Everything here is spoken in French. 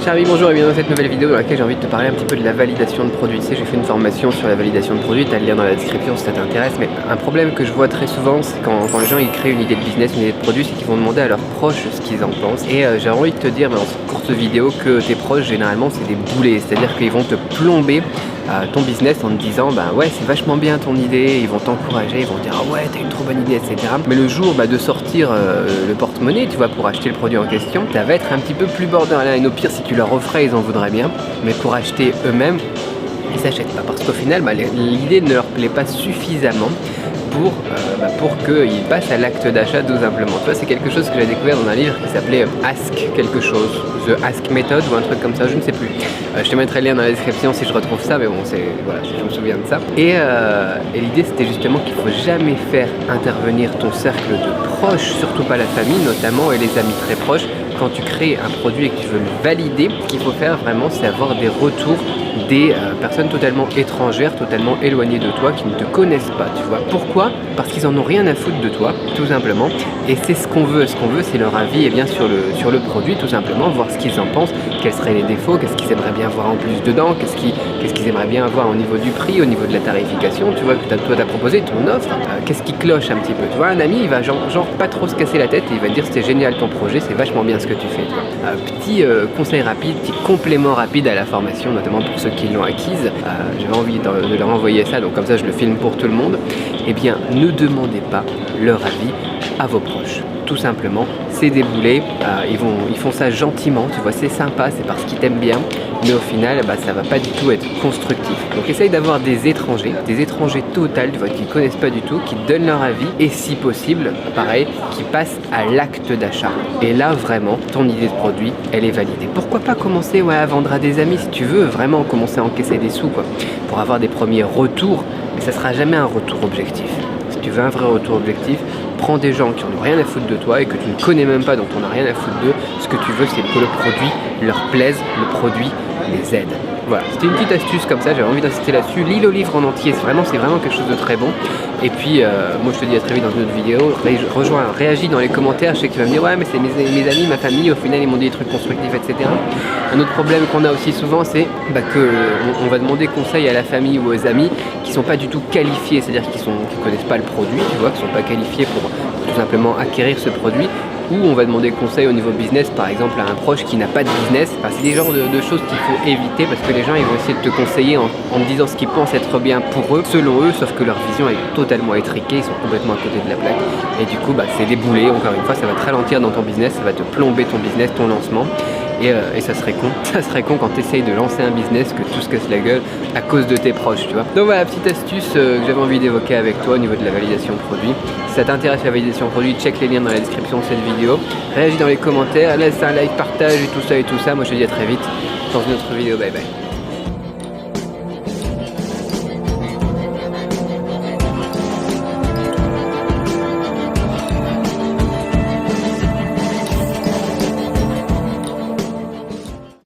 Cher ami, bonjour et bienvenue dans cette nouvelle vidéo dans laquelle j'ai envie de te parler un petit peu de la validation de produits. Tu sais, j'ai fait une formation sur la validation de produits, tu as le lien dans la description si ça t'intéresse, mais un problème que je vois très souvent, c'est quand les gens ils créent une idée de business, une idée de produit, c'est qu'ils vont demander à leurs proches ce qu'ils en pensent. Et j'ai envie de te dire dans cette courte vidéo que tes proches, généralement, c'est des boulets, c'est-à-dire qu'ils vont te plomber ton business en te disant bah ouais c'est vachement bien ton idée, ils vont t'encourager, ils vont te dire ah ouais t'as une trop bonne idée, etc. Mais le jour de sortir le porte-monnaie, tu vois, pour acheter le produit en question, ça va être un petit peu plus borderline. Au pire, si tu leur offrais, ils en voudraient bien, mais pour acheter eux-mêmes, ils s'achètent pas parce qu'au final l'idée ne leur plaît pas suffisamment pour qu'ils passent à l'acte d'achat tout simplement. Tu vois, c'est quelque chose que j'ai découvert dans un livre qui s'appelait Ask quelque chose, The Ask Method ou un truc comme ça, je ne sais plus. Je te mettrai le lien dans la description si je retrouve ça, mais bon, voilà, si je me souviens de ça. Et l'idée c'était justement qu'il faut jamais faire intervenir ton cercle de proches, surtout pas la famille notamment et les amis très proches. Quand tu crées un produit et que tu veux le valider, ce qu'il faut faire vraiment, c'est avoir des retours des personnes totalement étrangères, totalement éloignées de toi, qui ne te connaissent pas, tu vois. Pourquoi? Parce qu'ils en ont rien à foutre de toi, tout simplement. Et c'est ce qu'on veut. Ce qu'on veut, c'est leur avis et bien sur le produit, tout simplement, voir ce qu'ils en pensent, quels seraient les défauts, qu'est-ce qu'ils aimeraient bien voir en plus dedans, qu'est-ce qu'ils aimeraient bien avoir au niveau du prix, au niveau de la tarification, tu vois, que toi t'as proposé, ton offre, qu'est-ce qui cloche un petit peu. Tu vois, un ami, il va genre pas trop se casser la tête et il va te dire c'était génial ton projet, c'est vachement bien ce que tu fais, tu vois. Petit conseil rapide, petit complément rapide à la formation, notamment pour ceux qui l'ont acquise, j'avais envie de leur envoyer ça, donc comme ça je le filme pour tout le monde. Eh bien, ne demandez pas leur avis à vos proches. Tout simplement, c'est des boulets, ils font ça gentiment, tu vois, c'est sympa, c'est parce qu'ils t'aiment bien, mais au final, ça va pas du tout être constructif. Donc essaye d'avoir des étrangers total, tu vois, qui ne connaissent pas du tout, qui te donnent leur avis, et si possible, pareil, qui passent à l'acte d'achat. Et là, vraiment, ton idée de produit, elle est validée. Pourquoi pas commencer à vendre à des amis si tu veux, vraiment commencer à encaisser des sous, quoi, pour avoir des premiers retours, mais ça sera jamais un retour objectif. Si tu veux un vrai retour objectif, prends des gens qui n'ont rien à foutre de toi et que tu ne connais même pas, donc on n'a rien à foutre d'eux. Ce que tu veux, c'est que le produit leur plaise, le produit les aide. Voilà, c'était une petite astuce comme ça, j'avais envie d'insister là-dessus. Lis le livre en entier, c'est vraiment quelque chose de très bon. Et puis, moi je te dis à très vite dans une autre vidéo. Réagis dans les commentaires, je sais que tu vas me dire ouais mais c'est mes amis, ma famille, au final ils m'ont dit des trucs constructifs, etc. Un autre problème qu'on a aussi souvent, c'est qu'on va demander conseil à la famille ou aux amis qui sont pas du tout qualifiés, c'est-à-dire qui connaissent pas le produit, tu vois, qui sont pas qualifiés pour tout simplement acquérir ce produit. Ou on va demander conseil au niveau business, par exemple à un proche qui n'a pas de business. C'est des genres de choses qu'il faut éviter parce que les gens ils vont essayer de te conseiller en te disant ce qu'ils pensent être bien pour eux, selon eux, sauf que leur vision est totalement étriquée, ils sont complètement à côté de la plaque. Et du coup c'est des boulets, encore une fois, ça va te ralentir dans ton business, ça va te plomber ton business, ton lancement. Et ça serait con quand tu essayes de lancer un business que tout se casse la gueule à cause de tes proches, tu vois. Donc voilà, petite astuce que j'avais envie d'évoquer avec toi au niveau de la validation de produit. Si ça t'intéresse la validation de produit, check les liens dans la description de cette vidéo. Réagis dans les commentaires, laisse un like, partage et tout ça. Moi je te dis à très vite dans une autre vidéo, bye bye.